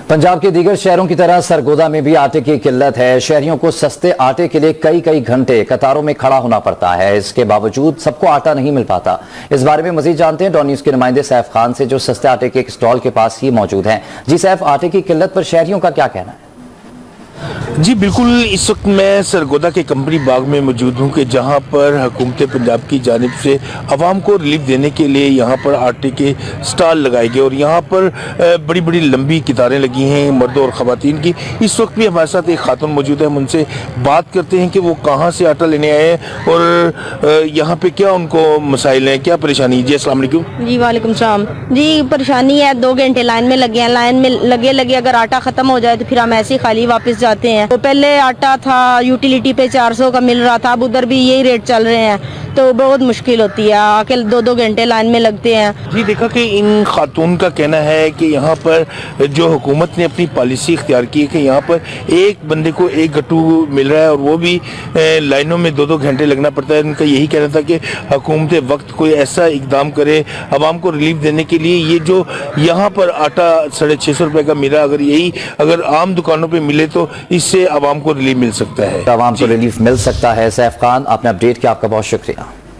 पंजाब के दीगर शहरों की तरह सरगोदा में भी आटे की किल्लत है। शहरियों को सस्ते आटे के लिए कई घंटे कतारों में खड़ा होना पड़ता है। इसके बावजूद सबको आटा नहीं मिल पाता। इस बारे में मजीद जानते हैं डॉन न्यूज के नुमाइंदे सैफ खान से, जो सस्ते आटे के एक स्टॉल के पास ही मौजूद हैं। जी सैफ, आटे की किल्लत पर शहरियों का क्या कहना है? जी बिल्कुल, इस वक्त मैं सरगोदा के कंपनी बाग में मौजूद हूँ कि जहाँ पर हुकूमत पंजाब की जानिब से आवाम को रिलीफ देने के लिए यहाँ पर आटे के स्टॉल लगाए गए और यहाँ पर बड़ी बड़ी लंबी कतारें लगी हैं मर्दों और ख़वातीन की। इस वक्त भी हमारे साथ एक खातून मौजूद है, हम उनसे बात करते हैं कि वो कहाँ से आटा लेने आए हैं और यहाँ पे क्या उनको मसाइल हैं, क्या परेशानी। जी अस्सलाम वालेकुम। जी वालेकुम सलाम। जी परेशानी है, 2 घंटे लाइन में लगे हैं। लाइन में लगे अगर आटा ख़त्म हो जाए तो फिर हम ऐसे ही खाली वापस जाते हैं। तो पहले आटा था यूटिलिटी पे 400 का मिल रहा था, अब उधर भी यही रेट चल रहे हैं, तो बहुत मुश्किल होती है। आके 2 घंटे लाइन में लगते हैं। जी देखा कि इन खातून का कहना है कि यहाँ पर जो हुकूमत ने अपनी पॉलिसी इख्तियार की है कि यहाँ पर एक बंदे को एक गट्टू मिल रहा है और वो भी लाइनों में 2 घंटे लगना पड़ता है। उनका यही कहना था कि हुकूमत वक्त कोई ऐसा इकदाम करे आवाम को रिलीफ देने के लिए। ये जो यहाँ पर आटा 650 रुपये का मिला, अगर आम दुकानों पर मिले तो इससे आवाम को रिलीफ मिल सकता है। आवाम को रिलीफ मिल सकता है। सैफ खान, आपने अपडेट किया, आपका बहुत शुक्रिया।